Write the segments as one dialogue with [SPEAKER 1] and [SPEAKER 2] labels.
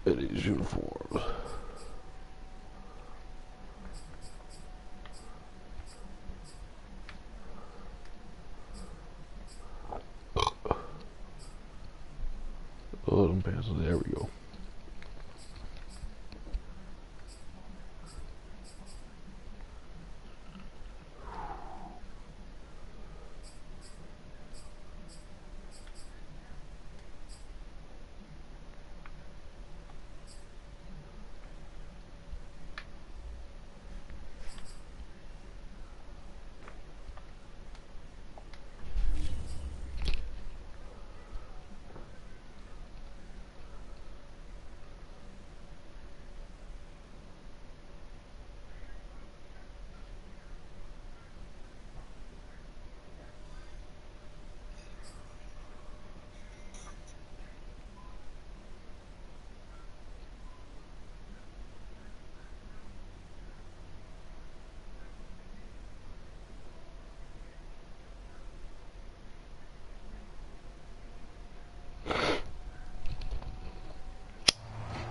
[SPEAKER 1] in his uniform. Oh, them pants. There we go.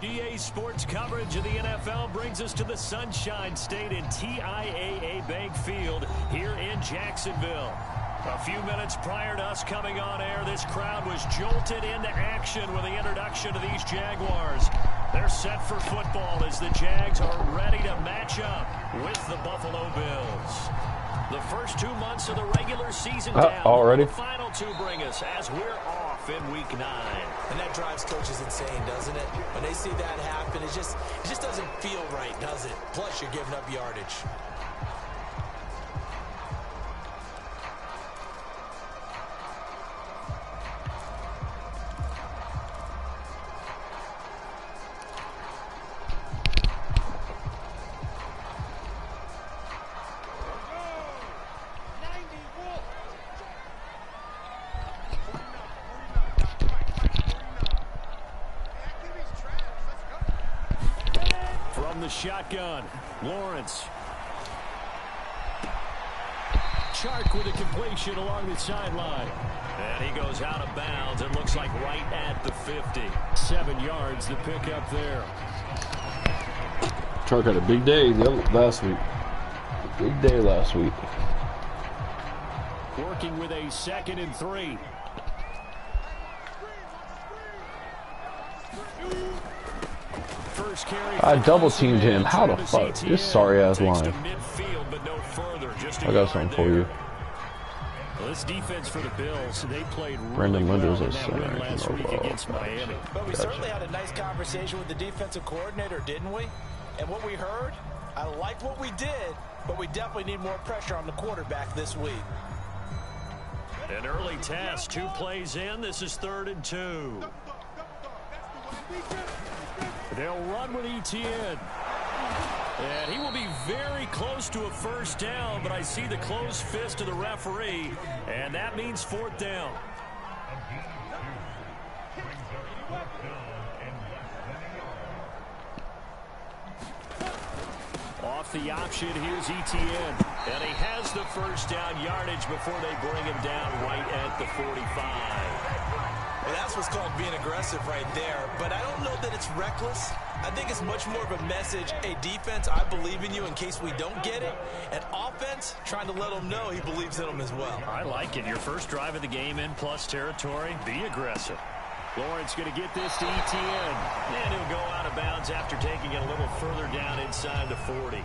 [SPEAKER 2] EA Sports coverage of the NFL brings us to the Sunshine State in TIAA Bank Field here in Jacksonville. A few minutes prior to us coming on air, this crowd was jolted into action with the introduction of these Jaguars. They're set for football as the Jags are ready to match up with the Buffalo Bills. The first 2 months of the regular season down.
[SPEAKER 1] Already?
[SPEAKER 2] The final two bring us as we're off in Week 9.
[SPEAKER 3] And that drives coaches insane, doesn't it? When they see that happen, it just doesn't feel right, does it? Plus, you're giving up yardage.
[SPEAKER 2] The shotgun, Lawrence. Chark with a completion along the sideline. And he goes out of bounds. It looks like right at the 50. 7 yards, the pickup there.
[SPEAKER 1] Chark had a big day last week. Big day last week.
[SPEAKER 2] Working with a 2nd and 3.
[SPEAKER 1] I double teamed him. How the fuck? This sorry ass line. I got something for you.
[SPEAKER 2] Well, this defense for the Bills, they played
[SPEAKER 1] Brendan
[SPEAKER 2] really
[SPEAKER 1] Linders
[SPEAKER 2] well
[SPEAKER 1] is
[SPEAKER 2] in that win last week against Miami.
[SPEAKER 3] But we certainly had a nice conversation with the defensive coordinator, didn't we? And what we heard, I like what we did, but we definitely need more pressure on the quarterback this week.
[SPEAKER 2] An early task, 2 plays in. This is 3rd and 2. They'll run with Etienne. And he will be very close to a first down, but I see the closed fist of the referee, and that means 4th down. Off the option, here's Etienne. And he has the first down yardage before they bring him down right at the 45.
[SPEAKER 3] Well, that's what's called being aggressive right there. But I don't know that it's reckless. I think it's much more of a message. Hey, defense, I believe in you in case we don't get it. And offense, trying to let them know he believes in them as well.
[SPEAKER 2] I like it. Your first drive of the game in plus territory. Be aggressive. Lawrence going to get this to Etienne. And he'll go out of bounds after taking it a little further down inside the 40.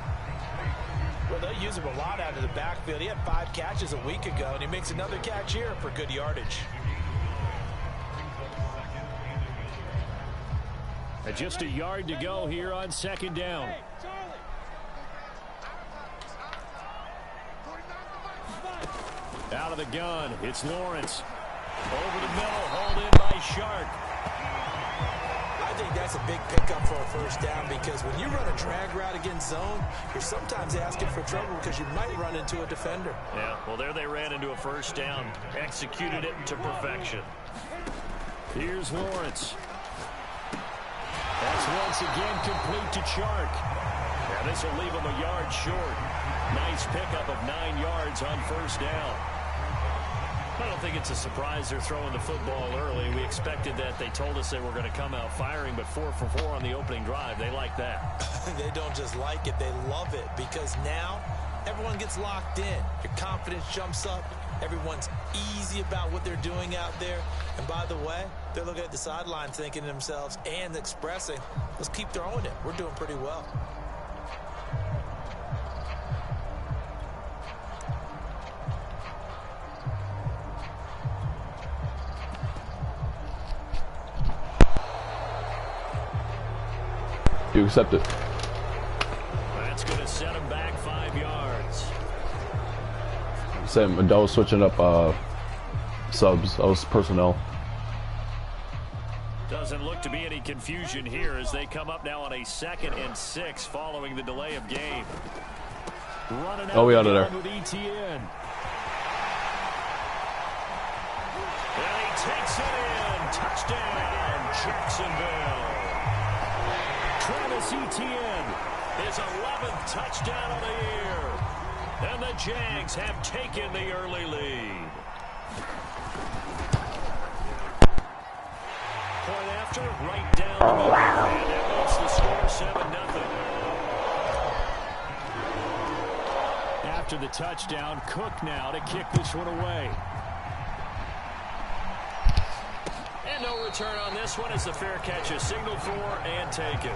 [SPEAKER 3] Well, they'll use him a lot out of the backfield. He had 5 catches a week ago, and he makes another catch here for good yardage.
[SPEAKER 2] Just a yard to go here on 2nd down. Out of the gun, it's Lawrence. Over the middle, hauled in by Shark.
[SPEAKER 3] I think that's a big pickup for a first down because when you run a drag route against zone, you're sometimes asking for trouble because you might run into a defender.
[SPEAKER 2] Yeah, well, there they ran into a first down. Executed it to perfection. Here's Lawrence. That's once again complete to Chark. And this will leave him a yard short. Nice pickup of 9 yards on first down. I don't think it's a surprise they're throwing the football early. We expected that. They told us they were going to come out firing, but 4 for 4 on the opening drive. They like that.
[SPEAKER 3] They don't just like it, they love it, because now everyone gets locked in. Your confidence jumps up. Everyone's easy about what they're doing out there. And by the way, they're looking at the sidelines thinking to themselves and expressing, let's keep throwing it. We're doing pretty well.
[SPEAKER 1] You accept it.
[SPEAKER 2] That's going to set him back 5 yards.
[SPEAKER 1] Same. That was switching up subs. That was personnel.
[SPEAKER 2] Doesn't look to be any confusion here as they come up now on a 2nd and 6 following the delay of game. Running out
[SPEAKER 1] we out of there.
[SPEAKER 2] with ETN. And he takes it in. Touchdown, Jacksonville. Travis Etienne, his 11th touchdown of the year. And the Jags have taken the early lead. Point after, right down the middle. And that makes the score 7-0. After the touchdown, Cook now to kick this one away. And no return on this one as the fair catch is signaled for and taken.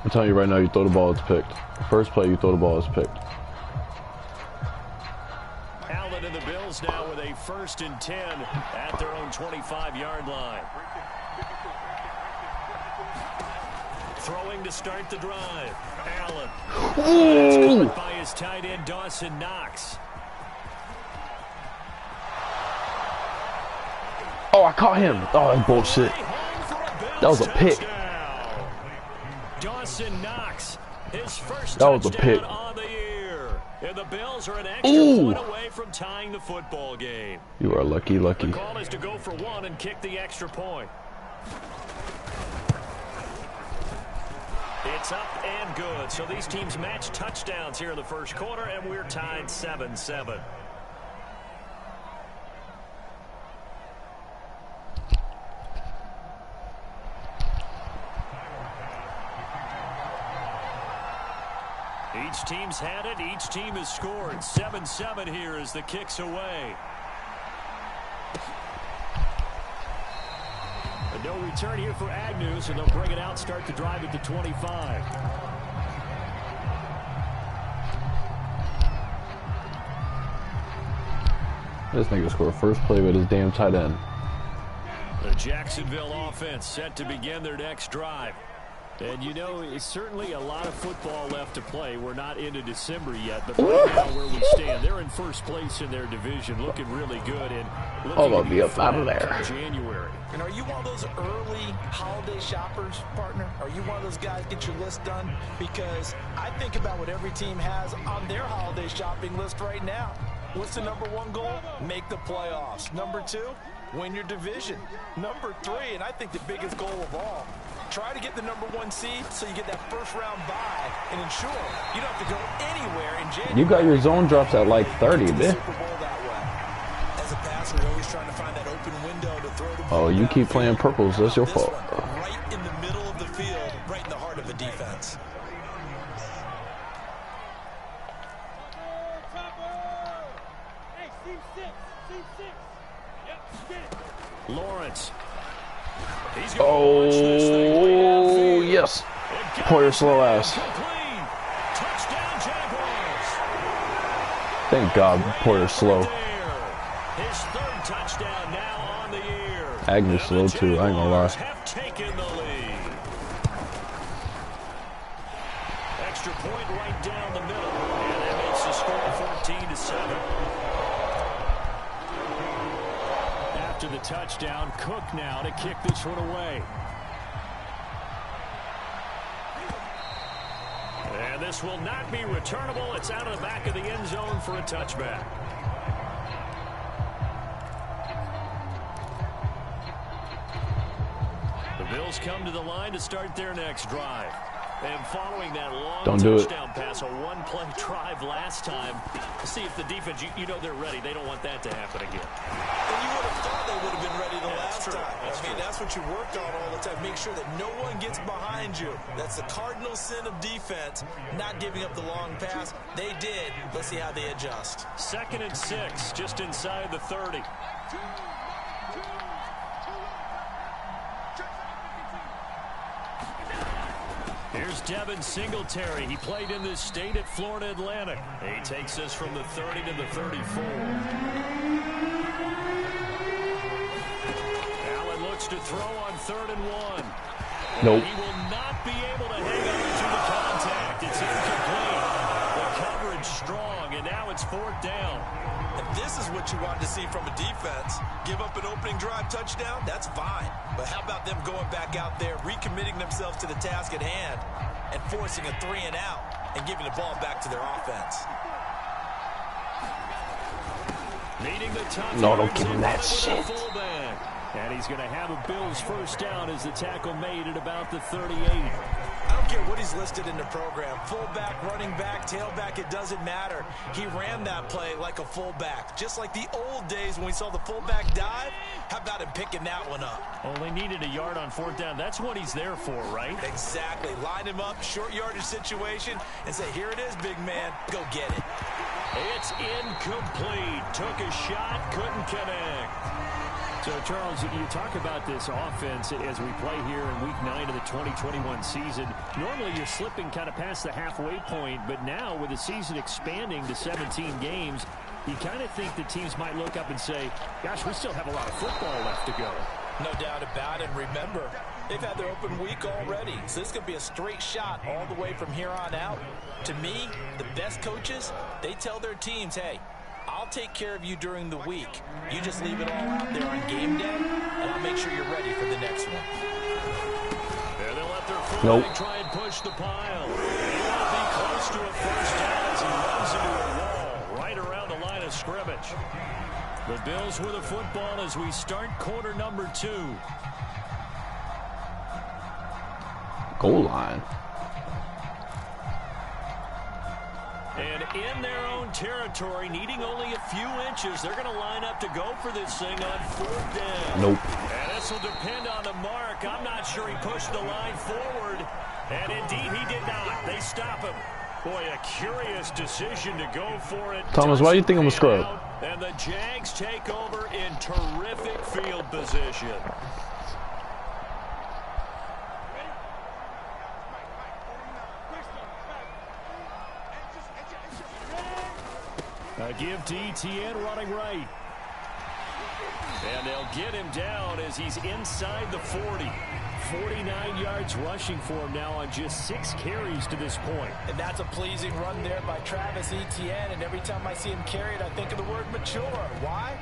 [SPEAKER 1] I'm telling you right now, you throw the ball, it's picked. First play, you throw the ball, it's picked.
[SPEAKER 2] Allen and the Bills now with a 1st and 10 at their own 25-yard line. Throwing to start the drive. Allen. That's caught by his tight end, Dawson Knox.
[SPEAKER 1] Oh, I caught him. Oh, that's bullshit. That was a pick.
[SPEAKER 2] Dawson Knox, his first
[SPEAKER 1] That was a pick.
[SPEAKER 2] touchdown on the year. And the Bills are an extra point away from tying the football game.
[SPEAKER 1] You are lucky.
[SPEAKER 2] The call is to go for 1 and kick the extra point. It's up and good. So these teams match touchdowns here in the first quarter, and we're tied 7-7. Each team's had it. Each team has scored. 7-7 here as the kick's away. A no return here for Agnew, so they'll bring it out, start the drive at the 25.
[SPEAKER 1] This nigga scored first play with his damn tight end.
[SPEAKER 2] The Jacksonville offense set to begin their next drive. And, you know, it's certainly a lot of football left to play. We're not into December yet, but right now where we stand, they're in first place in their division, looking really good. And looking to be up out of there. January.
[SPEAKER 3] And are you one of those early holiday shoppers, partner? Are you one of those guys get your list done? Because I think about what every team has on their holiday shopping list right now. What's the #1 goal? Make the playoffs. #2, win your division. #3, and I think the biggest goal of all, try to get the #1 seed so you get that first-round bye and ensure you don't have to go anywhere in January.
[SPEAKER 1] You got your zone drops at like 30, man.
[SPEAKER 3] As a passer, you're always trying to find that open window to throw the ball.
[SPEAKER 1] Oh, you keep playing purples. That's your fault.
[SPEAKER 3] Right in the middle of the field, right in the heart of the defense.
[SPEAKER 2] Lawrence.
[SPEAKER 1] Oh, yes. Poyer slow ass. Thank God Poyer slow.
[SPEAKER 2] His 3rd touchdown now on the year.
[SPEAKER 1] Agnew's slow too, I ain't gonna lie.
[SPEAKER 2] Have taken the lead. Extra point right down the middle. And that makes the score 14-7. After the touchdown, Cook now to kick this one away. And this will not be returnable. It's out of the back of the end zone for a touchback. Bills come to the line to start their next drive. And following that long touchdown pass, a one-play drive last time, see if the defense, you know they're ready. They don't want that to happen again.
[SPEAKER 3] And you would have thought they would have been ready the last time. That's what you work on all the time. Make sure that no one gets behind you. That's the cardinal sin of defense, not giving up the long pass. They did. Let's see how they adjust.
[SPEAKER 2] 2nd and 6, just inside the 30. Here's Devin Singletary. He played in this state at Florida Atlantic. He takes us from the 30 to the 34. Allen looks to throw on 3rd and 1.
[SPEAKER 1] Nope.
[SPEAKER 2] He will not be able to hang on to the contact. It's incomplete. The coverage strong, and now it's 4th down.
[SPEAKER 3] And this is what you want to see from a defense. Give up an opening drive touchdown, that's fine. But how about them going back out there, recommitting themselves to the task at hand, and forcing a 3 and out, and giving the ball back to their offense.
[SPEAKER 2] Leading the top.
[SPEAKER 1] No, don't give him that shit.
[SPEAKER 2] And he's going to have a Bills first down as the tackle made at about the 38.
[SPEAKER 3] I don't care what he's listed in the program. Fullback, running back, tailback, it doesn't matter. He ran that play like a fullback. Just like the old days when we saw the fullback dive. How about him picking that one up?
[SPEAKER 2] Only needed a yard on 4th down. That's what he's there for, right?
[SPEAKER 3] Exactly. Line him up, short yardage situation, and say, here it is, big man. Go get it.
[SPEAKER 2] It's incomplete. Took a shot, couldn't connect. So, Charles, you talk about this offense as we play here in Week 9 of the 2021 season. Normally, you're slipping kind of past the halfway point, but now with the season expanding to 17 games, you kind of think the teams might look up and say, gosh, we still have a lot of football left to go.
[SPEAKER 3] No doubt about it. And remember, they've had their open week already, so this could be a straight shot all the way from here on out. To me, the best coaches, they tell their teams, hey, I'll take care of you during the week. You just leave it all out there on game day, and I'll make sure you're ready for the next one.
[SPEAKER 2] There they'll let their fullback try and push the pile. He will be close to a first down as he runs into a wall right around the line of scrimmage. The Bills with a football as we start quarter number 2.
[SPEAKER 1] Goal line.
[SPEAKER 2] And in their own territory, needing only a few inches, they're going to line up to go for this thing on 4th down.
[SPEAKER 1] Nope.
[SPEAKER 2] And this will depend on the mark. I'm not sure he pushed the line forward. And indeed, he did not. They stop him. Boy, a curious decision to go for it.
[SPEAKER 1] Thomas, why do you think I'm a scrub?
[SPEAKER 2] And the Jags take over in terrific field position. A give to Etienne running right. And they'll get him down as he's inside the 40. 49 yards rushing for him now on just 6 carries to this point.
[SPEAKER 3] And that's a pleasing run there by Travis Etienne. And every time I see him carry it, I think of the word mature. Why?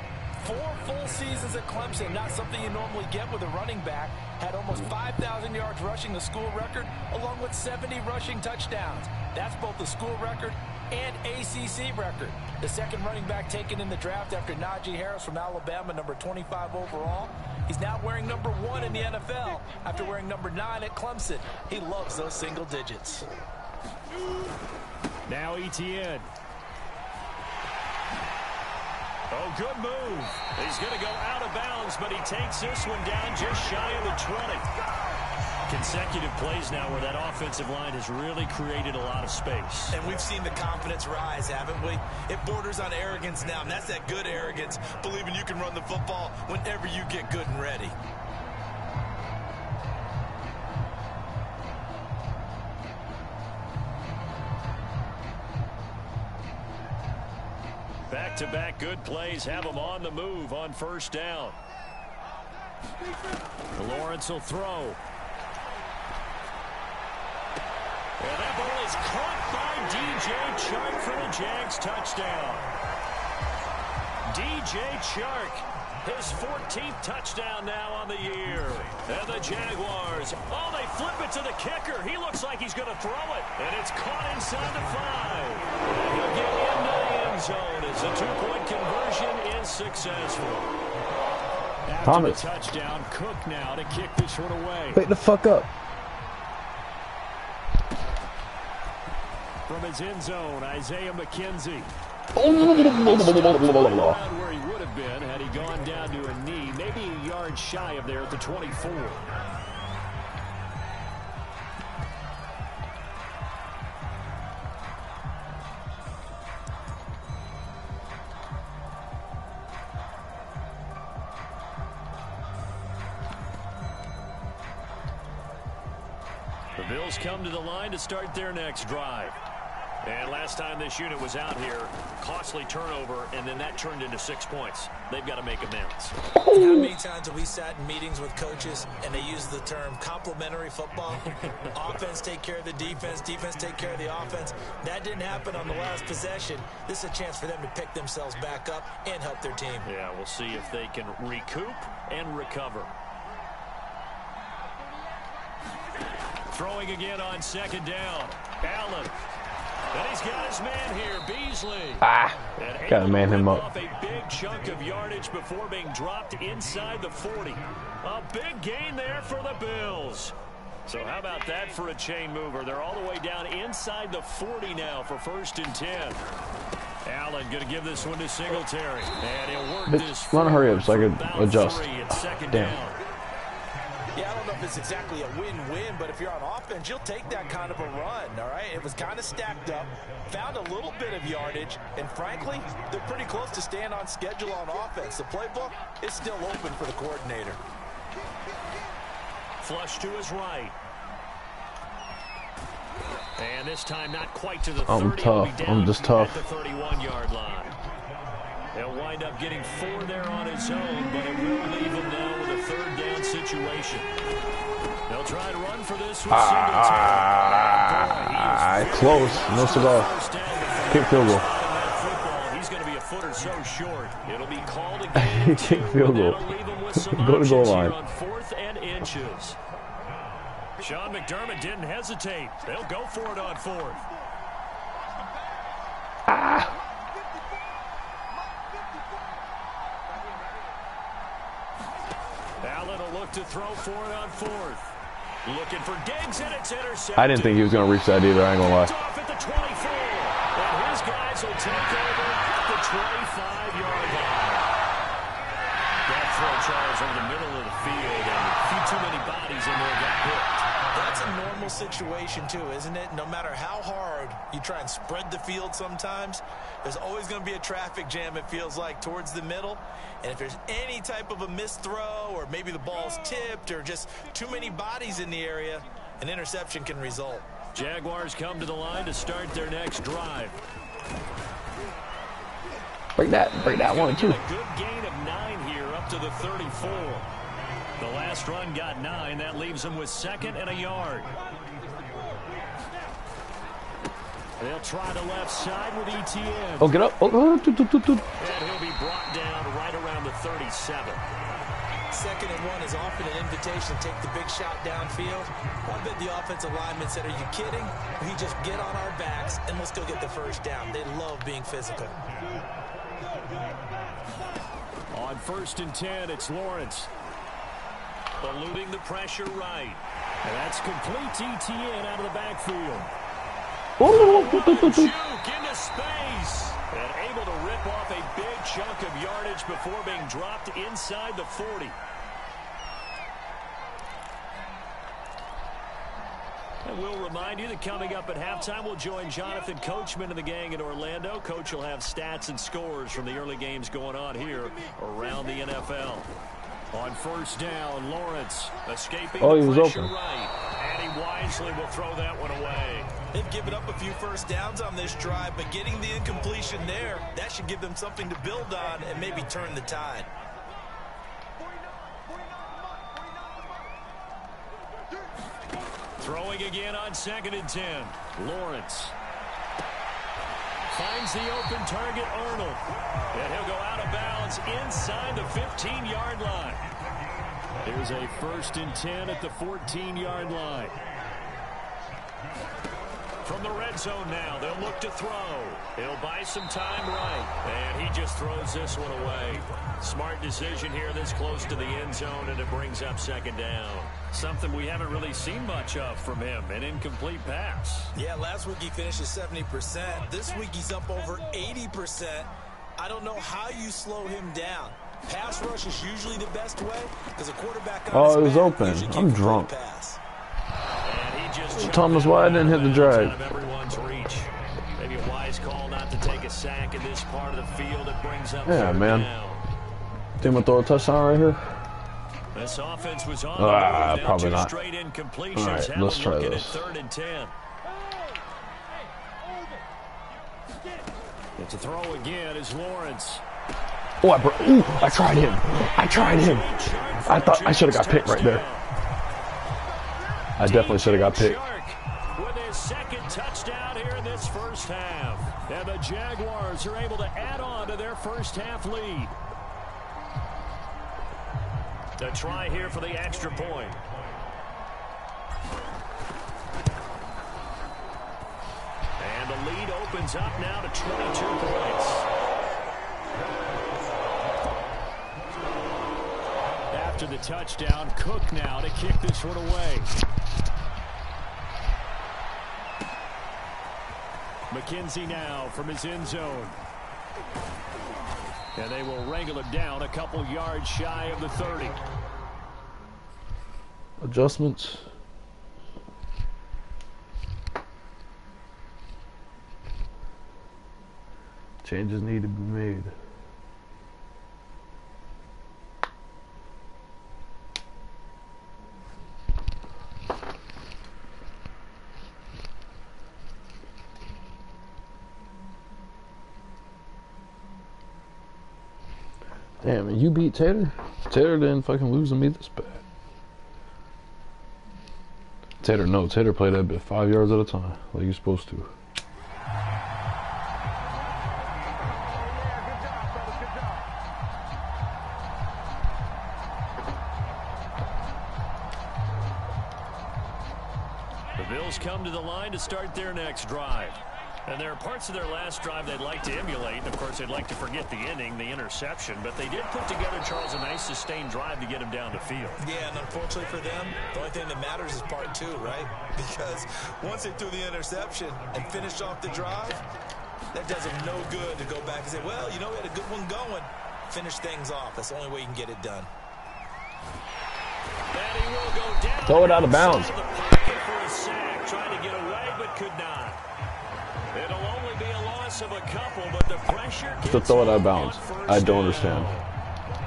[SPEAKER 3] 4 full seasons at Clemson, not something you normally get with a running back. Had almost 5,000 yards rushing, the school record, along with 70 rushing touchdowns. That's both the school record and ACC record. The second running back taken in the draft after Najee Harris from Alabama, number 25 overall. He's now wearing number 1 in the NFL after wearing number 9 at Clemson. He loves those single digits.
[SPEAKER 2] Now Etienne. Oh, good move. He's going to go out of bounds, but he takes this one down just shy of the 20. Consecutive plays now where that offensive line has really created a lot of space.
[SPEAKER 3] And we've seen the confidence rise, haven't we? It borders on arrogance now, and that's that good arrogance, believing you can run the football whenever you get good and ready.
[SPEAKER 2] Back-to-back good plays have them on the move on first down. Lawrence will throw. And that ball is caught by DJ Chark for the Jags touchdown. DJ Chark, his 14th touchdown now on the year. And the Jaguars, oh, they flip it to the kicker. He looks like he's going to throw it. And it's caught inside the 5. He'll get into the end zone as the 2-point conversion is successful.
[SPEAKER 1] Thomas.
[SPEAKER 2] Touchdown. Cook now to kick this one away.
[SPEAKER 1] Wake the fuck up.
[SPEAKER 2] From his end zone, Isaiah McKenzie.
[SPEAKER 1] Oh,
[SPEAKER 2] Where he would have been had he gone down to a knee, maybe a yard shy of there at the 24. The Bills come to the line to start their next drive. And last time this unit was out here, costly turnover, and then that turned into 6 points. They've got to make amends.
[SPEAKER 3] How many times have we sat in meetings with coaches and they use the term complementary football? Offense take care of the defense, defense take care of the offense. That didn't happen on the last possession. This is a chance for them to pick themselves back up and help their team.
[SPEAKER 2] Yeah, we'll see if they can recoup and recover. Throwing again on second down. Allen. And he's got his man here, Beasley.
[SPEAKER 1] Gotta man him up.
[SPEAKER 2] Off a big chunk of yardage before being dropped inside the 40. A big gain there for the Bills. So how about that for a chain mover? They're all the way down inside the 40 now for 1st and 10. Allen going to give this one to Singletary. And he'll work this.
[SPEAKER 1] Run, hurry up so I can adjust.
[SPEAKER 2] Second
[SPEAKER 1] Damn.
[SPEAKER 2] down.
[SPEAKER 3] Yeah, I don't know if it's exactly a win-win, but if you're on offense, you'll take that kind of a run, all right? It was kind of stacked up, found a little bit of yardage, and frankly, they're pretty close to staying on schedule on offense. The playbook is still open for the coordinator.
[SPEAKER 2] Flush to his right. And this time not quite to the 30.
[SPEAKER 1] I'm tough. I'm just tough.
[SPEAKER 2] At the 31-yard line. He'll wind up getting 4 there on his own, but it will leave him now with a 3rd down situation. They'll try to run for this with Singletary.
[SPEAKER 1] Close. No cigar. Kick field goal.
[SPEAKER 2] He's going to be a foot or so short. It'll be called again.
[SPEAKER 1] Kick field goal. Go to goal line.
[SPEAKER 2] On 4th and inches. Sean McDermott didn't hesitate. They'll go for it on 4th. Allen will look to throw for it on 4th. Looking for Diggs, and it's intercepted.
[SPEAKER 1] I didn't think he was going to reach that either. I ain't going to lie.
[SPEAKER 2] Off at the 24. And his guys will take over at the 25-yard line. That throw, Charles, over the middle of the field, and a few too many bodies in there got hit.
[SPEAKER 3] That's a normal situation, too, isn't it? No matter how hard you try and spread the field sometimes, there's always going to be a traffic jam, it feels like, towards the middle. And if there's any type of a missed throw, or maybe the ball's tipped, or just too many bodies in the area, an interception can result.
[SPEAKER 2] Jaguars come to the line to start their next drive.
[SPEAKER 1] Break that one, too.
[SPEAKER 2] A good gain of 9 here, up to the 34. The last run got 9. That leaves them with 2nd and a yard. They'll try the left side with ETN.
[SPEAKER 1] Oh, get up. Oh.
[SPEAKER 2] And he'll be brought down right around the 37.
[SPEAKER 3] 2nd and 1 is often an invitation to take the big shot downfield. I bet the offensive lineman said, "Are you kidding? We just get on our backs and let's go get the 1st down." They love being physical.
[SPEAKER 2] On 1st and 10, it's Lawrence. Eluding the pressure right. And that's complete to ETN out of the backfield. Juke into space. And able to rip off a big chunk of yardage before being dropped inside the 40. And we'll remind you that coming up at halftime, we'll join Jonathan Coachman and the gang in Orlando. Coach will have stats and scores from the early games going on here around the NFL. On 1st down, Lawrence escaping
[SPEAKER 1] he
[SPEAKER 2] the
[SPEAKER 1] was
[SPEAKER 2] pressure
[SPEAKER 1] open.
[SPEAKER 2] right. And he wisely will throw that one away.
[SPEAKER 3] They've given up a few 1st downs on this drive, but getting the incompletion there, that should give them something to build on and maybe turn the tide.
[SPEAKER 2] Throwing again on 2nd and 10. Lawrence finds the open target, Arnold. And he'll go out of bounds inside the 15-yard line. There's a 1st and 10 at the 14-yard line. From the red zone now, they'll look to throw. He'll buy some time right. And he just throws this one away. Smart decision here this close to the end zone, and it brings up second down. Something we haven't really seen much of from him, an incomplete pass.
[SPEAKER 3] Yeah, last week he finished at 70%. This week he's up over 80%. I don't know how you slow him down. Pass rush is usually the best way because a quarterback on
[SPEAKER 1] it was open. I'm drunk. Thomas, why I didn't hit the drag?
[SPEAKER 2] Maybe a wise call not to take a sack in this part of the field. It brings up
[SPEAKER 1] man. Think I'm gonna throw a touchdown right here?
[SPEAKER 2] This offense was on
[SPEAKER 1] probably not.
[SPEAKER 2] Straight incompletions.
[SPEAKER 1] All right, let's try this.
[SPEAKER 2] 3rd and 10. It's a throw again is Lawrence.
[SPEAKER 1] Oh, I tried him. I thought I should have got picked right there. I definitely should have got picked.
[SPEAKER 2] With his second touchdown here in this first half. And the Jaguars are able to add on to their first half lead. The try here for the extra point. And the lead opens up now to 22 points. After the touchdown, Cook now to kick this one away. McKenzie now from his end zone. And they will wrangle him down a couple yards shy of the 30.
[SPEAKER 1] Adjustments. Changes need to be made. Damn, and you beat Tater? Tater didn't fucking lose to me this bad. Tater played that bit 5 yards at a time, like you're supposed to.
[SPEAKER 2] The Bills come to the line to start their next drive. And there are parts of their last drive they'd like to emulate. Of course, they'd like to forget the inning, the interception. But they did put together, Charles, a nice sustained drive to get him down the field.
[SPEAKER 3] Yeah, and unfortunately for them, the only thing that matters is part 2, right? Because once they threw the interception and finished off the drive, that does them no good to go back and say, well, you know, we had a good one going. Finish things off. That's the only way you can get it done.
[SPEAKER 2] And he will go down.
[SPEAKER 1] Throw it out of bounds.
[SPEAKER 2] The pocket for a sack, trying to get away, but could not. It'll only be a loss of a couple, but the pressure gets
[SPEAKER 1] to throw it out of bounds. I don't understand.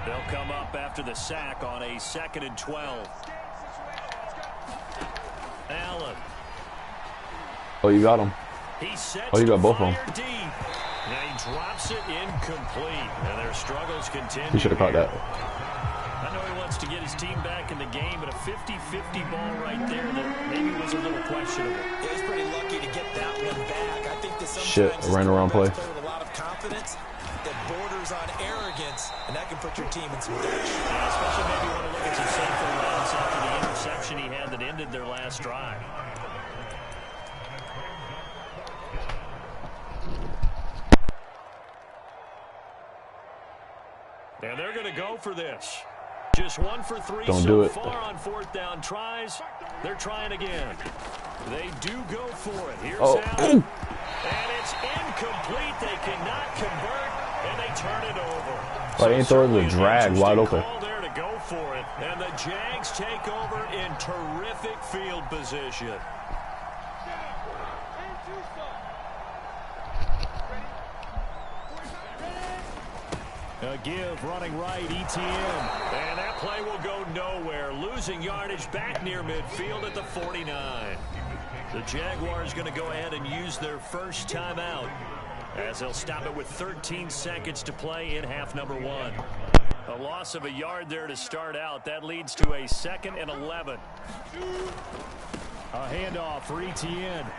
[SPEAKER 2] They'll come up after the sack on a 2nd and 12. Allen.
[SPEAKER 1] Oh, you got him. Oh, you got both of them.
[SPEAKER 2] Deep. Now he drops it incomplete, and their struggles continue.
[SPEAKER 1] He should have caught that.
[SPEAKER 2] I know he wants to get his team back in the game, but a 50-50 ball right there that maybe was a little questionable.
[SPEAKER 3] Yeah, he's pretty lucky to get that one back. I think that sometimes
[SPEAKER 1] shit, I ran around play.
[SPEAKER 3] With a lot of confidence that borders on arrogance, and that can put your team in some ditch.
[SPEAKER 2] Yeah, especially maybe want to look at some safer runs after the interception he had that ended their last drive. And they're going to go for this. Just 1 for 3 so far on 4th down tries. They're trying again. They do go for it. Here's Allen. And it's incomplete. They cannot convert, and they turn it over.
[SPEAKER 1] I ain't throwing the drag wide open.
[SPEAKER 2] There to go for it. And the Jags take over in terrific field position. A give running right, ETN. And that play will go nowhere. Losing yardage back near midfield at the 49. The Jaguars going to go ahead and use their first timeout, as they'll stop it with 13 seconds to play in half number 1. A loss of a yard there to start out. That leads to a 2nd and 11. A handoff for ETN.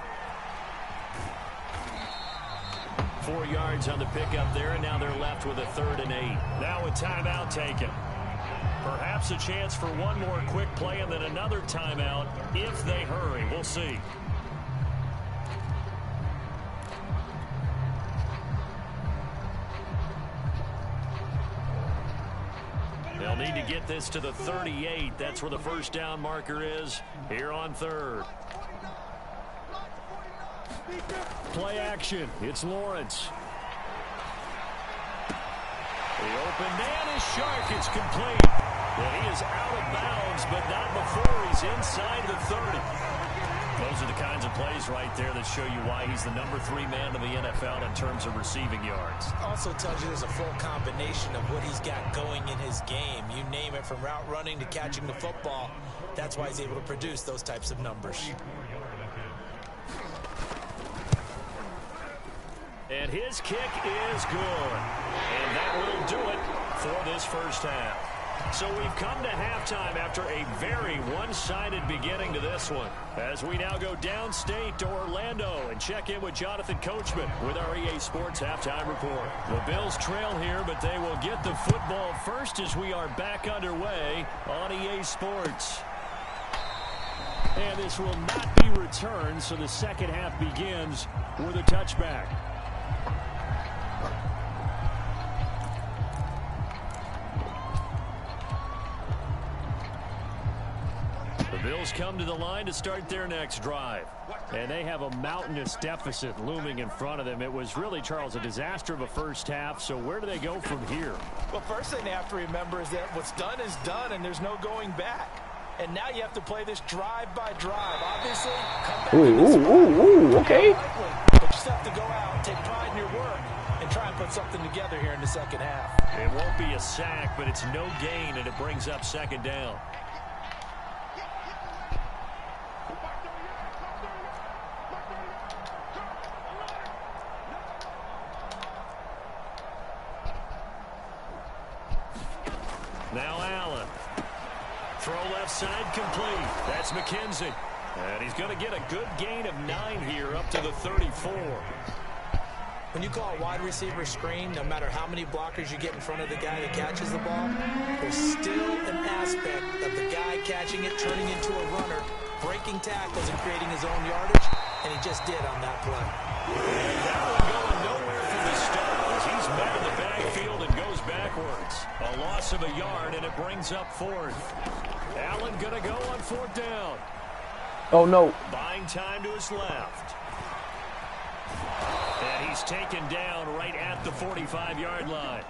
[SPEAKER 2] 4 yards on the pickup there, and now they're left with a 3rd and 8. Now a timeout taken. Perhaps a chance for one more quick play and then another timeout if they hurry. We'll see. need to get this to the 38. That's where the first down marker is here on third. Play action. It's Lawrence. The open man is Shark. It's complete. And he is out of bounds, but not before he's inside the 30. Those are the kinds of plays right there that show you why he's the #3 man in the NFL in terms of receiving yards.
[SPEAKER 3] Also tells you there's a full combination of what he's got going in his game. You name it, from route running to catching the football. That's why he's able to produce those types of numbers.
[SPEAKER 2] And his kick is good. And that will do it for this first half. So we've come to halftime after a very one-sided beginning to this one. As we now go downstate to Orlando and check in with Jonathan Coachman with our EA Sports Halftime Report. The Bills trail here, but they will get the football first as we are back underway on EA Sports. And this will not be returned, so the second half begins with a touchback. Bills come to the line to start their next drive. And they have a mountainous deficit looming in front of them. It was really, Charles, a disaster of a first half. So where do they go from here?
[SPEAKER 3] Well, first thing they have to remember is that what's done is done, and there's no going back. And now you have to play this drive by drive. Obviously, come back
[SPEAKER 1] okay.
[SPEAKER 3] But you just have to go out, take pride in your work, and try and put something together here in the second half.
[SPEAKER 2] It won't be a sack, but it's no gain, and it brings up second down. Now Allen. Throw left side complete. That's McKenzie. And he's going to get a good gain of 9 here up to the 34.
[SPEAKER 3] When you call a wide receiver screen, no matter how many blockers you get in front of the guy that catches the ball, there's still an aspect of the guy catching it, turning into a runner, breaking tackles and creating his own yardage, and he just did on that play.
[SPEAKER 2] And that one going nowhere from the start as he's met in the backfield and goes backwards. A loss of a yard, and it brings up fourth. Allen going to go on fourth down.
[SPEAKER 1] Oh, no.
[SPEAKER 2] Buying time to his left. And he's taken down right at the 45-yard line.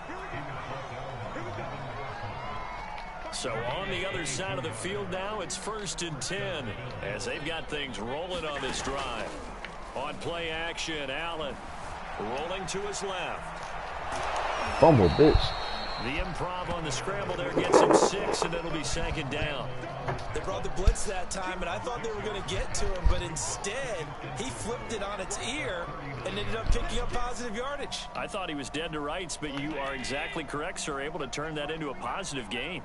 [SPEAKER 2] So on the other side of the field now, it's 1st and 10 as they've got things rolling on this drive. On play action, Allen rolling to his left.
[SPEAKER 1] Fumble, bitch.
[SPEAKER 2] The improv on the scramble there gets him 6, and it'll be 2nd down.
[SPEAKER 3] They brought the blitz that time, and I thought they were going to get to him, but instead, he flipped it on its ear and ended up picking up positive yardage.
[SPEAKER 2] I thought he was dead to rights, but you are exactly correct, sir, able to turn that into a positive gain.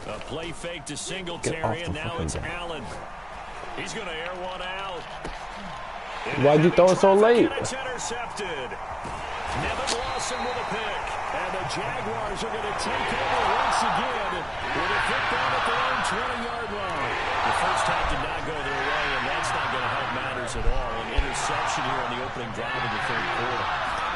[SPEAKER 2] A play fake to Singletary, and now it's Allen. He's going to air one out.
[SPEAKER 1] Why'd you throw it so late?
[SPEAKER 2] It's intercepted. Nevin Lawson with a pick. And the Jaguars are going to take over once again with a pick down at their own 20-yard line. The first half did not go their way, and that's not going to help matters at all. An interception here on the opening drive of the third quarter.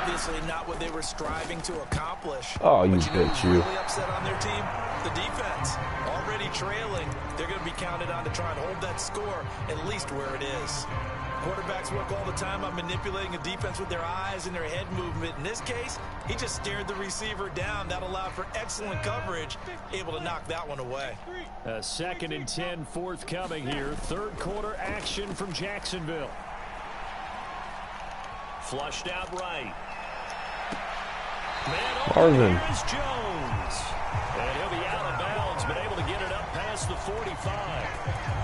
[SPEAKER 3] Obviously not what they were striving to accomplish.
[SPEAKER 1] Oh, you
[SPEAKER 3] bitch,
[SPEAKER 1] you.
[SPEAKER 3] Really upset on their team? The defense. Already trailing. They're going to be counted on to try and hold that score at least where it is. Quarterbacks work all the time on manipulating a defense with their eyes and their head movement. In this case, he just stared the receiver down. That allowed for excellent coverage, able to knock that one away.
[SPEAKER 2] 2nd and 10 forthcoming here. Third quarter action from Jacksonville. Flushed out right. Man, here's Jones. And he'll be out of bounds, but able to get it up past the 45.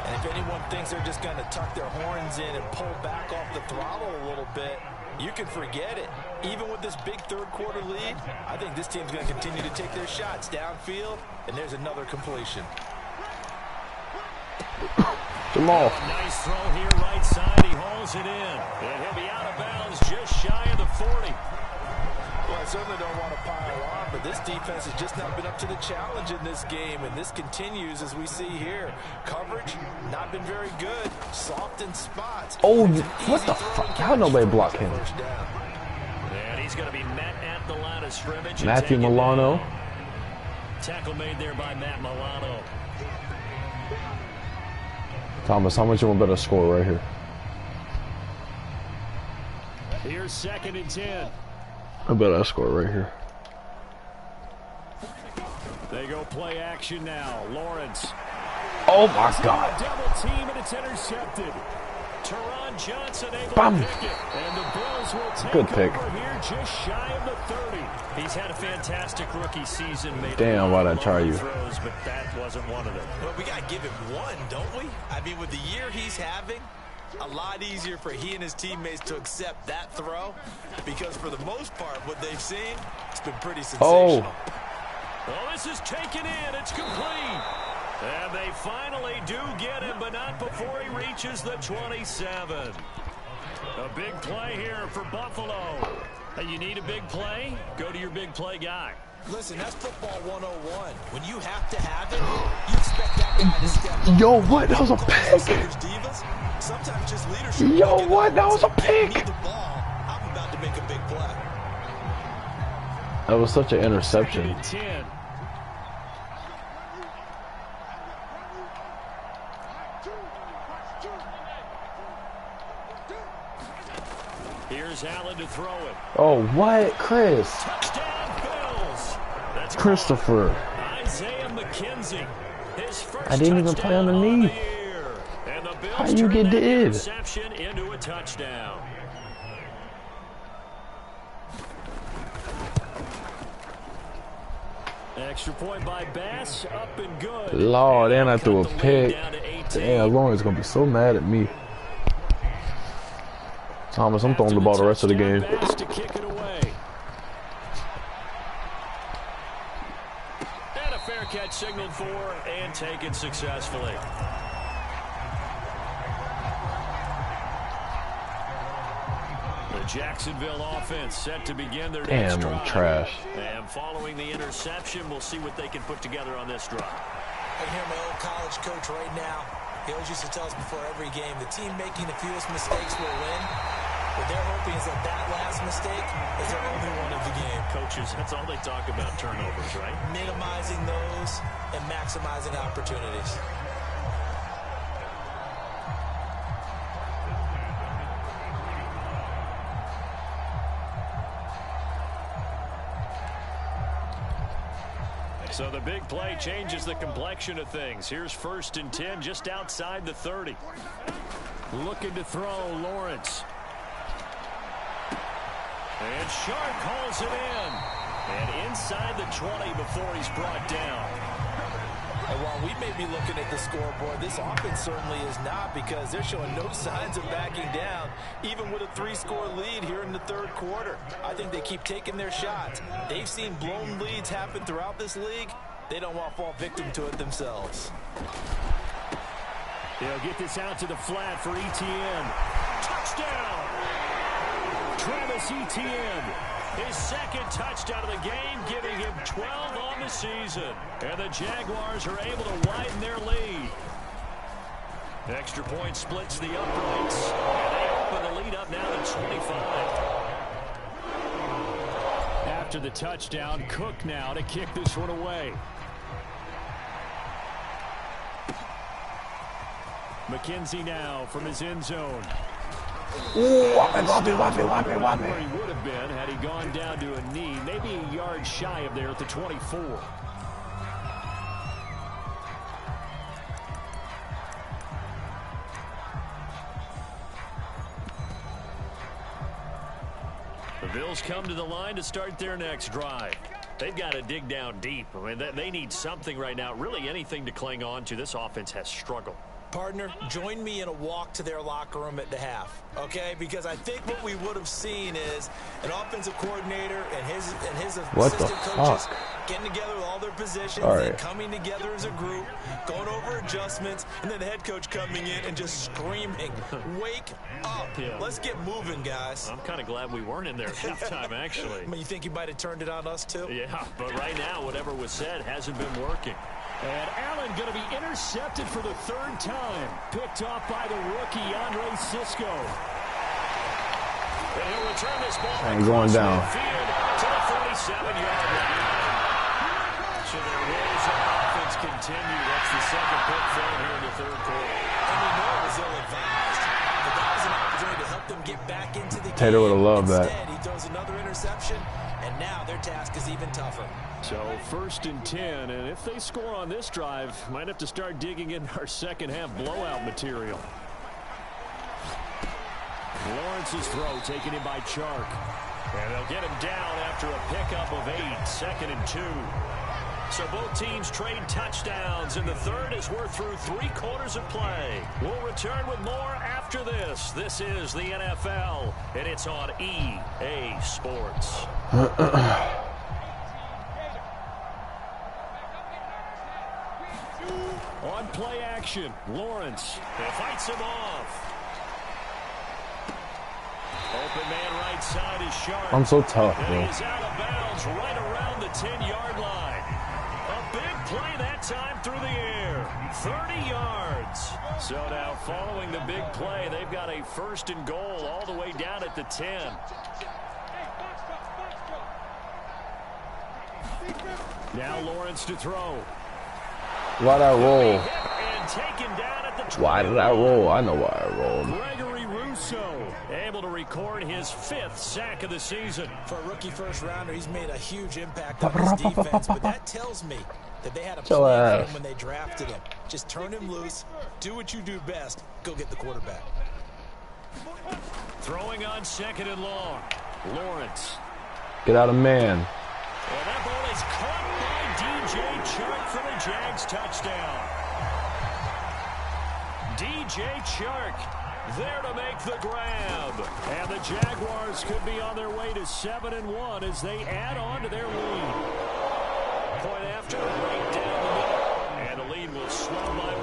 [SPEAKER 3] And if anyone thinks they're just going to tuck their horns in and pull back off the throttle a little bit, you can forget it. Even with this big third quarter lead, I think this team's going to continue to take their shots downfield, and there's another completion.
[SPEAKER 1] Jamal.
[SPEAKER 2] Nice throw here right side. He hauls it in. And he'll be out of bounds just shy of the 40.
[SPEAKER 3] Well, I certainly don't want to pile on, but this defense has just not been up to the challenge in this game, and this continues as we see here. Coverage, not been very good. Soft in spots.
[SPEAKER 1] Oh, what the fuck? How nobody block him?
[SPEAKER 2] And He's going to be met at the line of scrimmage.
[SPEAKER 1] Matthew Milano.
[SPEAKER 2] Tackle made there by Matt Milano.
[SPEAKER 1] Thomas, how much you want to bet a score right here?
[SPEAKER 2] Here's 2nd and 10.
[SPEAKER 1] I bet I score right here.
[SPEAKER 2] They go play action now. Lawrence.
[SPEAKER 1] Oh my God.
[SPEAKER 2] Double team and it's intercepted. Teron Johnson able
[SPEAKER 1] Bam.
[SPEAKER 2] to pick it. And the Bills will take
[SPEAKER 1] Good pick.
[SPEAKER 2] over here just shy of the 30. He's had a fantastic rookie season. Made
[SPEAKER 1] Damn, why'd I try you?
[SPEAKER 2] Throws, but that wasn't one of them.
[SPEAKER 3] Well, we got to give him one, don't we? I mean, with the year he's having, a lot easier for he and his teammates to accept that throw because for the most part, what they've seen, it's been pretty sensational.
[SPEAKER 2] Well, this is taken in. It's complete. And they finally do get him, but not before he reaches the 27. A big play here for Buffalo. Hey, you need a big play? Go to your big play guy.
[SPEAKER 3] Listen, that's football 101. When you have to have it, you expect that guy to step up.
[SPEAKER 1] Yo, what? That was a pick.
[SPEAKER 3] Sometimes just leadership.
[SPEAKER 1] Yo, what? That was a pick.
[SPEAKER 3] Need the ball. I'm about to make a big play.
[SPEAKER 1] That was such an interception.
[SPEAKER 2] 10. Here's Allen to throw it.
[SPEAKER 1] Oh, what? Chris.
[SPEAKER 2] Touchdown, Bills. That's
[SPEAKER 1] Christopher.
[SPEAKER 2] Isaiah McKenzie. His first
[SPEAKER 1] I didn't even play underneath.
[SPEAKER 2] And the Bills
[SPEAKER 1] How you get
[SPEAKER 2] turn that
[SPEAKER 1] did?
[SPEAKER 2] interception into a touchdown. Extra point by Bass, up and good.
[SPEAKER 1] Lord, and I threw a
[SPEAKER 2] Cut the lead
[SPEAKER 1] pick.
[SPEAKER 2] down to 18.
[SPEAKER 1] Damn, Lauren's gonna be so mad at me. Thomas, I'm throwing the ball the rest of the game.
[SPEAKER 2] Bass to kick it away. And a fair catch signaled for and taken successfully. The Jacksonville offense set to begin their next
[SPEAKER 1] Damn, I'm
[SPEAKER 2] drive.
[SPEAKER 1] trash.
[SPEAKER 2] And following the interception, we'll see what they can put together on this drive.
[SPEAKER 3] I hear my old college coach right now. He always used to tell us before every game, the team making the fewest mistakes will win. What they're hoping is that that last mistake is their only one of the game.
[SPEAKER 2] Coaches, that's all they talk about, turnovers, right?
[SPEAKER 3] Minimizing those and maximizing opportunities.
[SPEAKER 2] So the big play changes the complexion of things. Here's 1st and 10 just outside the 30. Looking to throw, Lawrence. And Sharp hauls it in. And inside the 20 before he's brought down.
[SPEAKER 3] And while we may be looking at the scoreboard, this offense certainly is not because they're showing no signs of backing down, even with a 3-score lead here in the 3rd quarter. I think they keep taking their shots. They've seen blown leads happen throughout this league. They don't want to fall victim to it themselves.
[SPEAKER 2] They'll get this out to the flat for Etienne. Touchdown! Travis Etienne. His 2nd touchdown of the game, giving him 12 on the season. And the Jaguars are able to widen their lead. Extra point splits the uprights. And they open the lead up now to 25. After the touchdown, Cook now to kick this one away. McKenzie now from his end zone.
[SPEAKER 1] Ooh, whop it.
[SPEAKER 2] Where he would have been had he gone down to a knee, maybe a yard shy of there at the 24. The Bills come to the line to start their next drive. They've got to dig down deep. I mean, they need something right now, really anything to cling on to. This offense has struggled.
[SPEAKER 3] Partner, join me in a walk to their locker room at the half, okay? Because I think what we would have seen is an offensive coordinator and his assistant coaches getting together with all their positions and coming together as a group, going over adjustments, and then the head coach coming in and just screaming, wake up. Yeah. Let's get moving, guys.
[SPEAKER 2] I'm kind of glad we weren't in there at halftime, actually.
[SPEAKER 3] I mean, you think he might have turned it on us, too?
[SPEAKER 2] Yeah, but right now, whatever was said hasn't been working. And Allen going to be intercepted for the 3rd time. Picked off by the rookie, Andre Sisco. And he'll return this ball
[SPEAKER 1] Ain't going down.
[SPEAKER 2] Field to the 47-yard line. So their woes of offense continue. That's the second pick thrown here in the third quarter.
[SPEAKER 3] And we know it was ill-advised. But that was an opportunity to help them get back into the game.
[SPEAKER 1] Tater would have loved that.
[SPEAKER 3] Instead, he throws another interception, and now their task is even tougher.
[SPEAKER 2] So 1st and 10, and if they score on this drive, might have to start digging in our second half blowout material. Lawrence's throw taken in by Chark. And they'll get him down after a pickup of 8, 2nd and 2. So both teams trade touchdowns, and the third as we're through 3 quarters of play. We'll return with more after this. This is the NFL, and it's on EA Sports. On play action, Lawrence fights him off. Open man right side is Sharp.
[SPEAKER 1] I'm so tough,
[SPEAKER 2] and
[SPEAKER 1] bro.
[SPEAKER 2] he's out of bounds right around the 10-yard line. A big play that time through the air. 30 yards. So now following the big play, they've got a 1st and goal all the way down at the 10. Now Lawrence to throw.
[SPEAKER 1] Why'd I roll?
[SPEAKER 2] And taken down at the
[SPEAKER 1] Why did I roll? I know why I rolled.
[SPEAKER 2] Gregory Rousseau able to record his 5th sack of the season.
[SPEAKER 3] For a rookie first-rounder, he's made a huge impact on his defense, but that tells me that they had a plan for him when they drafted him. Just turn him loose, do what you do best, go get the quarterback.
[SPEAKER 2] Throwing on 2nd and long. Lawrence.
[SPEAKER 1] Get out of man.
[SPEAKER 2] And that ball is caught by DJ Chark for the Jags touchdown. DJ Chark there to make the grab. And the Jaguars could be on their way to 7-1 as they add on to their lead. Point after, right down the middle. And the lead will swell by 1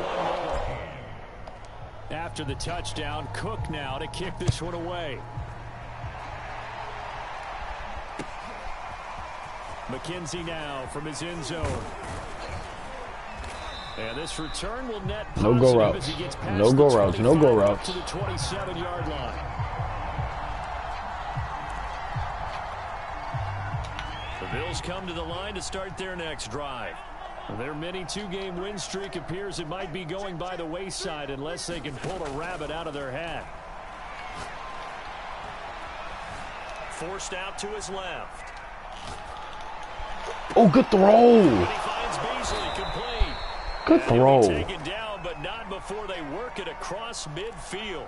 [SPEAKER 2] more. After the touchdown, Cook now to kick this one away. McKenzie now from his end zone. And this return will net
[SPEAKER 1] no go routes. No go routes. No go routes.
[SPEAKER 2] To the 27-yard line. The Bills come to the line to start their next drive. Their mini 2-game win streak appears it might be going by the wayside unless they can pull a rabbit out of their hat. Forced out to his left.
[SPEAKER 1] Oh, good throw.
[SPEAKER 2] And he finds Beasley complete.
[SPEAKER 1] Good throw.
[SPEAKER 2] Taken down, but not before they work it across midfield.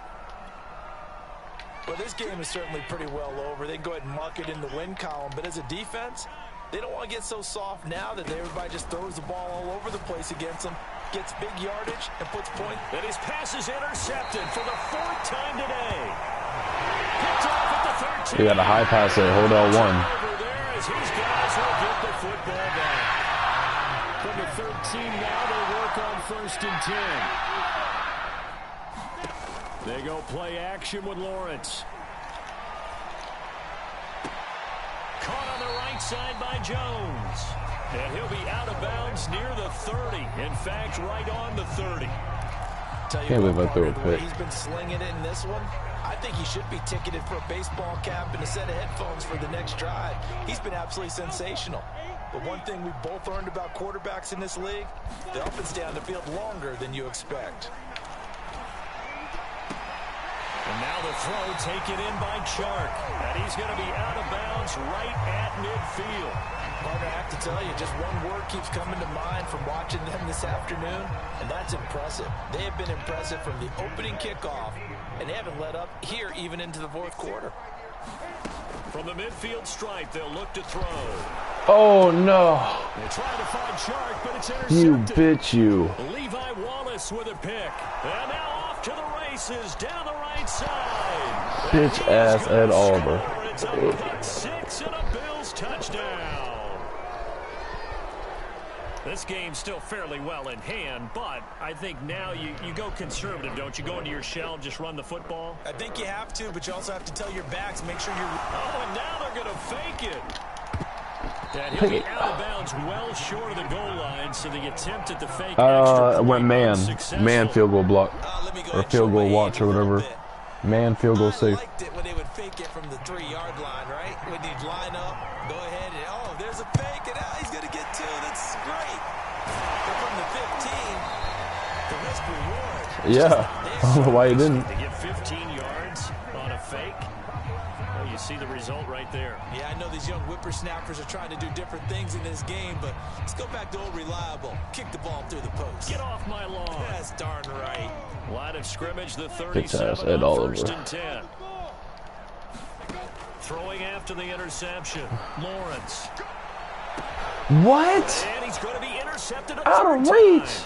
[SPEAKER 3] Well, this game is certainly pretty well over. They can go ahead and mark it in the win column, but as a defense, they don't want to get so soft now that everybody just throws the ball all over the place against them, gets big yardage, and puts points.
[SPEAKER 2] And his pass is intercepted for the 4th time today. Picked off at the 13.
[SPEAKER 1] You got a high pass there. Hold on 1.
[SPEAKER 2] Over there as his guys will get the football back. From the 13 now, they work on 1st and 10. They go play action with Lawrence. Caught on the right side by Jones. And he'll be out of bounds near the 30. In fact, right on the 30.
[SPEAKER 1] Can't believe I threw a pick.
[SPEAKER 3] He's been slinging it in this one. I think he should be ticketed for a baseball cap and a set of headphones for the next drive. He's been absolutely sensational. But one thing we've both learned about quarterbacks in this league, they often stay on the field longer than you expect.
[SPEAKER 2] And now the throw taken in by Chark. And he's going to be out of bounds right at midfield.
[SPEAKER 3] Partner, I have to tell you, just one word keeps coming to mind from watching them this afternoon, and that's impressive. They have been impressive from the opening kickoff, and they haven't let up here even into the 4th quarter.
[SPEAKER 2] From the midfield stripe, they'll look to throw.
[SPEAKER 1] Oh, no.
[SPEAKER 2] They're trying to find Chark, but it's intercepted.
[SPEAKER 1] You bitch, you.
[SPEAKER 2] Levi Wallace with a pick. And now off to the races down the right side.
[SPEAKER 1] Bitch ass Ed Oliver.
[SPEAKER 2] It's a pick 6 and a Bills touchdown. This game's still fairly well in hand, but I think now you go conservative, don't you? Go into your shell and just run the football?
[SPEAKER 3] I think you have to, but you also have to tell your backs, make sure you're...
[SPEAKER 2] Oh, and now they're going to fake it. And he'll be out of bounds well short of the goal line, so the attempt at the fake
[SPEAKER 1] went man field goal block, or field goal watch, or whatever. Man field goal safe.
[SPEAKER 3] I liked it when they would fake it from the
[SPEAKER 1] Yeah. I don't know why he didn't.
[SPEAKER 2] To get 15 yards on a fake. Well, you see the result right there.
[SPEAKER 3] Yeah, I know these young whippersnappers are trying to do different things in this game, but let's go back to old reliable. Kick the ball through the post.
[SPEAKER 2] Get off my lawn.
[SPEAKER 3] That's darn right.
[SPEAKER 2] Line of scrimmage, the
[SPEAKER 1] His ass
[SPEAKER 2] 37
[SPEAKER 1] Ed
[SPEAKER 2] on
[SPEAKER 1] Oliver.
[SPEAKER 2] 1st and 10. Throwing after the interception. Lawrence.
[SPEAKER 1] What?
[SPEAKER 2] And he's going to be intercepted
[SPEAKER 1] Out of reach.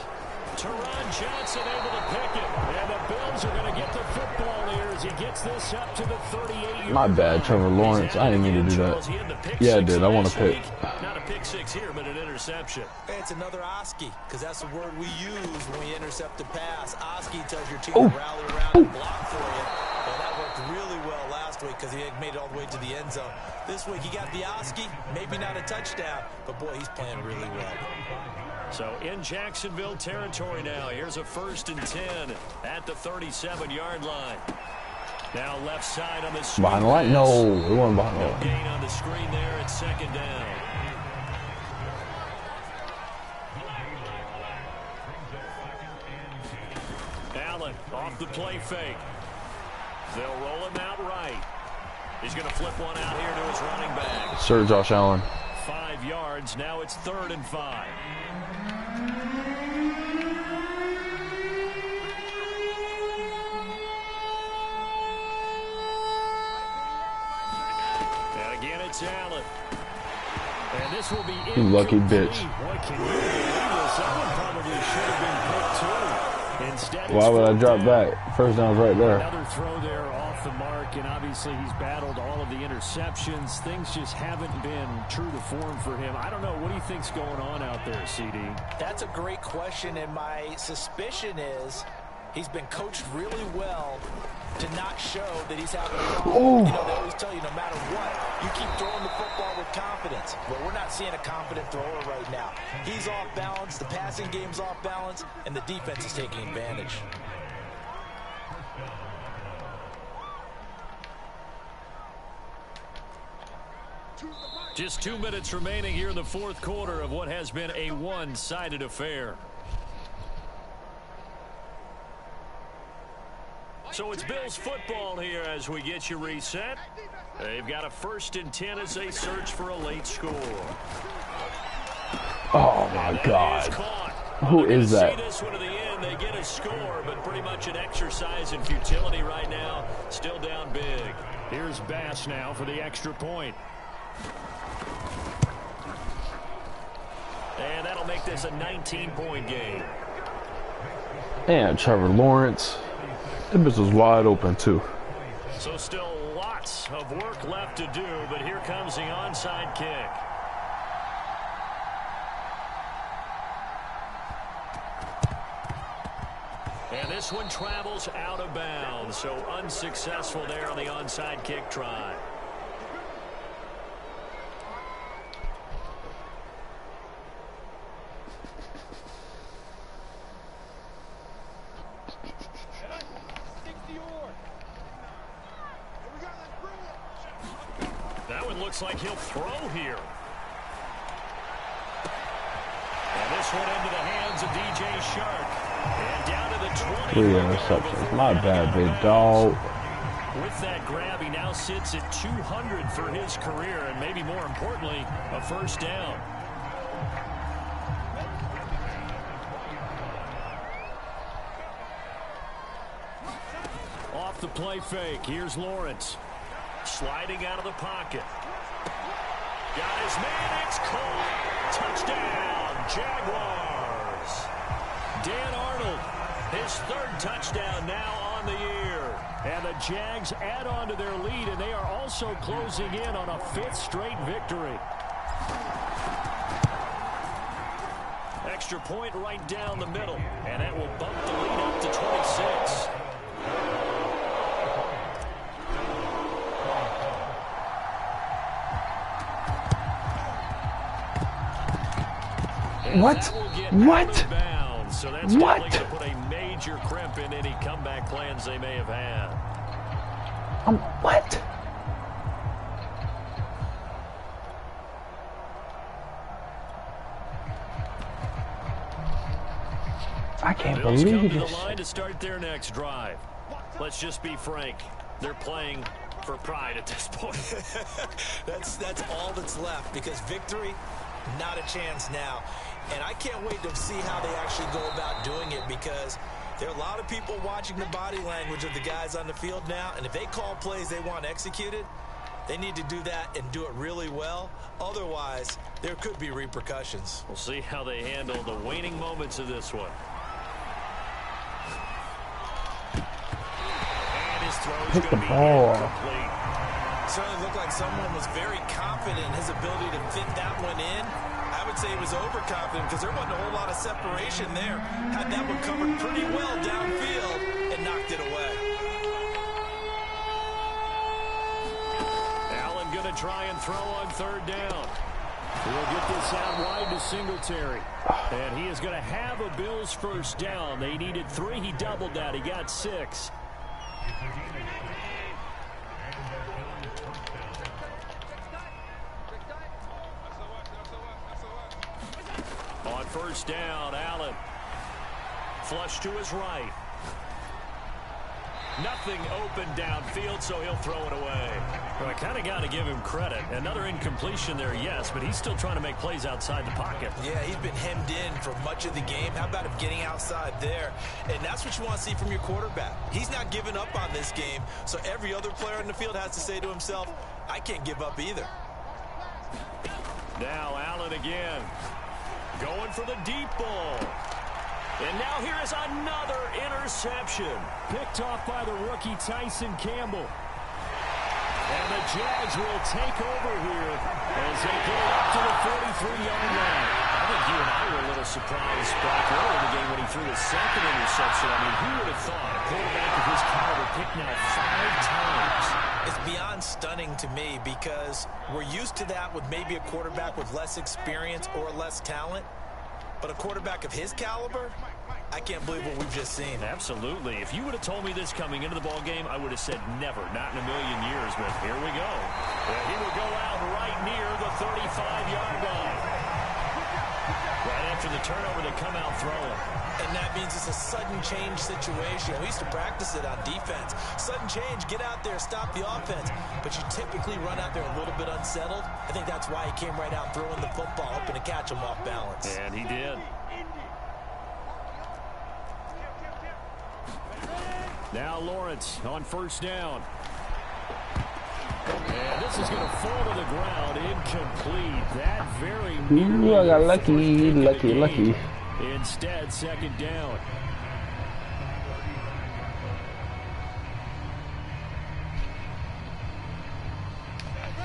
[SPEAKER 2] Teron Johnson able to pick it. And the Bills are going to get the football here as he gets this up to the 38-yard
[SPEAKER 1] My bad,
[SPEAKER 2] line.
[SPEAKER 1] Trevor Lawrence. I didn't mean to do that. Yeah, I did. I want to pick.
[SPEAKER 2] Not a pick six here, but an interception.
[SPEAKER 3] It's another Oski, because that's the word we use when we intercept a pass. Oski tells your team
[SPEAKER 1] Oh.
[SPEAKER 3] to rally around and block for you. Well, that worked really well last week because he had made it all the way to the end zone. This week he got the Oski, maybe not a touchdown, but boy, he's playing really well.
[SPEAKER 2] So in Jacksonville territory now. Here's a 1st and 10 at the 37-yard line. Now left side on the screen.
[SPEAKER 1] Behind the line? No, it wasn't behind the
[SPEAKER 2] No
[SPEAKER 1] line.
[SPEAKER 2] gain on the screen there at 2nd down. Allen off the play fake. They'll roll him out right. He's going to flip one out here to his running back.
[SPEAKER 1] Sir Josh Allen.
[SPEAKER 2] 5 yards. Now it's 3rd and 5. And again, it's Allen. And this will be
[SPEAKER 1] You lucky
[SPEAKER 2] incomplete.
[SPEAKER 1] bitch.
[SPEAKER 2] Boy, can you believe this? That one probably should have been picked too. Instead,
[SPEAKER 1] Why
[SPEAKER 2] it's
[SPEAKER 1] would I
[SPEAKER 2] 4th
[SPEAKER 1] drop
[SPEAKER 2] down.
[SPEAKER 1] back? First down's right there.
[SPEAKER 2] Another throw there off the mark, and obviously he's battled all of the interceptions. Things just haven't been true to form for him. I don't know. What do you think's going on out there, CD?
[SPEAKER 3] That's a great question, and my suspicion is he's been coached really well to not show that he's having a problem.
[SPEAKER 1] Oh.
[SPEAKER 3] You know, they always tell you no matter what, you keep throwing the football with confidence. Well, we're not seeing a confident thrower right now. He's off balance, the passing game's off balance, and the defense is taking advantage.
[SPEAKER 2] Just 2 minutes remaining here in the 4th quarter of what has been a one-sided affair. So it's Bills football here as we get you reset. They've got a 1st and 10 as they search for a late score.
[SPEAKER 1] Oh my God. Who is
[SPEAKER 2] See
[SPEAKER 1] that?
[SPEAKER 2] this one to the end. They get a score, but pretty much an exercise in futility right now. Still down big. Here's Bass now for the extra point. And that'll make this a 19-point game.
[SPEAKER 1] And Trevor Lawrence. That bitch was wide open too.
[SPEAKER 2] So still lots of work left to do, but here comes the onside kick. And this one travels out of bounds, so unsuccessful there on the onside kick try. That one looks like he'll throw here. And this one into the hands of DJ Shark. And down to the 20.
[SPEAKER 1] 3 interceptions. My bad, big dog.
[SPEAKER 2] With that grab, he now sits at 200 for his career, and maybe more importantly, a 1st down. Off the play fake, here's Lawrence. Sliding out of the pocket. Got his man, it's caught. Touchdown, Jaguars. Dan Arnold, his 3rd touchdown now on the year. And the Jags add on to their lead, and they are also closing in on a 5th straight victory. Extra point right down the middle, and that will bump the lead up to 26.
[SPEAKER 1] What? What?
[SPEAKER 2] So that's
[SPEAKER 1] What?
[SPEAKER 2] going to put a major crimp in any comeback plans they may have had.
[SPEAKER 1] What? I can't
[SPEAKER 2] Bills come
[SPEAKER 1] believe
[SPEAKER 2] to the
[SPEAKER 1] this.
[SPEAKER 2] line to start their next drive. Let's just be frank. They're playing for pride at this point.
[SPEAKER 3] That's all that's left, because victory, not a chance now. And I can't wait to see how they actually go about doing it, because there are a lot of people watching the body language of the guys on the field now, and if they call plays they want executed, they need to do that and do it really well. Otherwise, there could be repercussions.
[SPEAKER 2] We'll see how they handle the waning moments of this one. And his throw's
[SPEAKER 1] Hit the
[SPEAKER 2] going to be
[SPEAKER 1] ball.
[SPEAKER 2] incomplete.
[SPEAKER 3] Certainly looked like someone was very confident in his ability to fit that one in. I would say he was overconfident, because there wasn't a whole lot of separation there. Had that one covered pretty well downfield and knocked it away.
[SPEAKER 2] Allen going to try and throw on third down. He'll get this out wide to Singletary. And he is going to have a Bills first down. They needed 3. He doubled that. He got 6. On first down, Allen. Flush to his right. Nothing open downfield, so he'll throw it away. Well, I kind of got to give him credit. Another incompletion there, yes, but he's still trying to make plays outside the pocket.
[SPEAKER 3] Yeah, he's been hemmed in for much of the game. How about him getting outside there? And that's what you want to see from your quarterback. He's not giving up on this game, so every other player in the field has to say to himself, I can't give up either.
[SPEAKER 2] Now Allen again. Going for the deep ball. And now here is another interception. Picked off by the rookie Tyson Campbell. And the Jags will take over here as they get up to the 43-yard line. I think you and I were a little surprised back earlier in the game when he threw his second interception. I mean, who would have thought a quarterback of his caliber picked now 5 times?
[SPEAKER 3] It's beyond stunning to me, because we're used to that with maybe a quarterback with less experience or less talent. But a quarterback of his caliber, I can't believe what we've just seen.
[SPEAKER 2] Absolutely. If you would have told me this coming into the ball game, I would have said never, not in a million years. But here we go. He will go out right near the 35-yard line. Right after the turnover, they come out throwing.
[SPEAKER 3] And that means it's a sudden change situation. We used to practice it on defense. Sudden change, get out there, stop the offense. But you typically run out there a little bit unsettled. I think that's why he came right out throwing the football, hoping to catch him off balance.
[SPEAKER 2] And he did. Now Lawrence on first down. And this is going to fall to the ground, incomplete. That very nearly.
[SPEAKER 1] Ooh, I got lucky.
[SPEAKER 2] Instead, second down.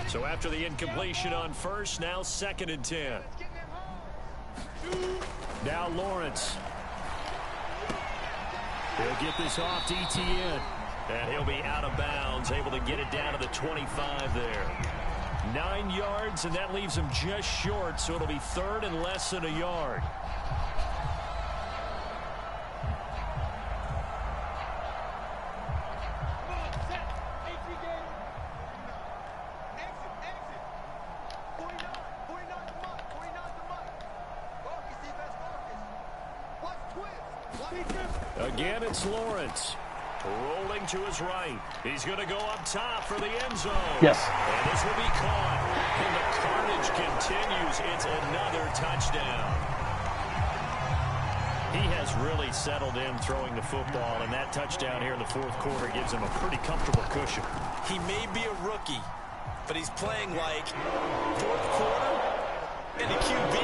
[SPEAKER 2] So after the incompletion on first, now 2nd and 10. Now Lawrence. He'll get this off to ETN. And he'll be out of bounds, able to get it down to the 25 there. 9 yards, and that leaves him just short, so it'll be 3rd and less than a yard. Again, it's Lawrence. Rolling to his right. He's going to go up top for the end zone.
[SPEAKER 1] Yes.
[SPEAKER 2] And this will be caught. And the carnage continues. It's another touchdown. He has really settled in throwing the football, and that touchdown here in the 4th quarter gives him a pretty comfortable cushion.
[SPEAKER 3] He may be a rookie, but he's playing like 4th quarter, and the QB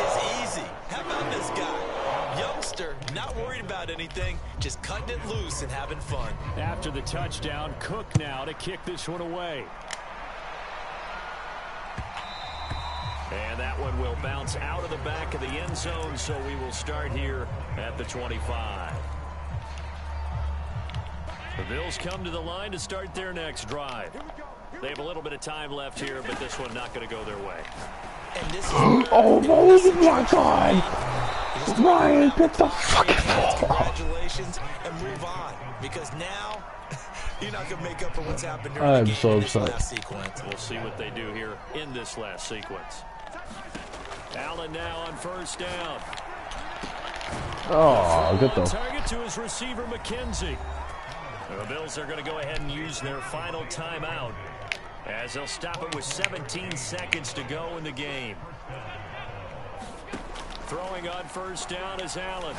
[SPEAKER 3] is easy. How about this guy? Youngster, not worried about anything, just cutting it loose and having fun.
[SPEAKER 2] After the touchdown, Cook now to kick this one away. And that one will bounce out of the back of the end zone, so we will start here at the 25. The Bills come to the line to start their next drive. They have a little bit of time left here, but this one not going to go their way.
[SPEAKER 3] And this is
[SPEAKER 1] Oh my God! Ryan, pick the fucking ball.
[SPEAKER 3] Congratulations, and move on, because now you're not going to make up for what's happened during the game
[SPEAKER 1] so
[SPEAKER 3] in this
[SPEAKER 1] upset.
[SPEAKER 3] last sequence.
[SPEAKER 2] We'll see what they do here in this last sequence. Allen now on first down.
[SPEAKER 1] Oh, good though.
[SPEAKER 2] Target to his receiver, McKenzie. The Bills are going to go ahead and use their final timeout as they'll stop it with 17 seconds to go in the game. Throwing on first down is Allen.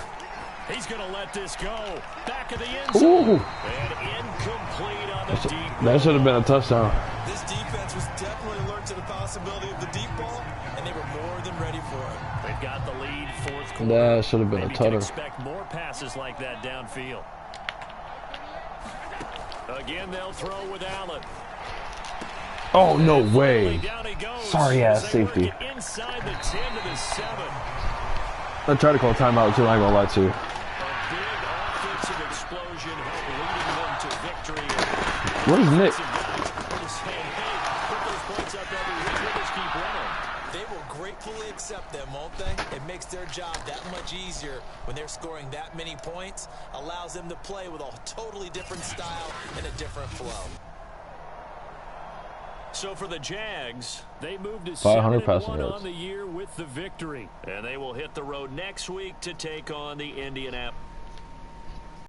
[SPEAKER 2] He's going to let this go. Back of the end zone. And incomplete on the deep ball.
[SPEAKER 1] That should have been a touchdown.
[SPEAKER 3] This defense was definitely alert to the possibility of the deep ball, and they were more than ready for it.
[SPEAKER 2] They've got the lead, fourth quarter.
[SPEAKER 1] That should have been
[SPEAKER 2] Maybe
[SPEAKER 1] a tutter.
[SPEAKER 2] Expect more passes like that downfield. Again, they'll throw with Allen.
[SPEAKER 1] Oh, no way.
[SPEAKER 2] Down he goes.
[SPEAKER 1] Sorry ass safety.
[SPEAKER 2] Inside the 10 to the 7.
[SPEAKER 1] I tried to call timeout too, I ain't gonna lie to you.
[SPEAKER 2] A big offensive explosion leading them to victory.
[SPEAKER 1] Where's Nick?
[SPEAKER 3] They will gratefully accept them, won't they? It makes their job that much easier when they're scoring that many points. Allows them to play with a totally different style and a different flow.
[SPEAKER 2] So for the Jags, they moved to
[SPEAKER 1] 500
[SPEAKER 2] 7-1
[SPEAKER 1] passing yards
[SPEAKER 2] on the year with the victory. And they will hit the road next week to take on the Indianapolis.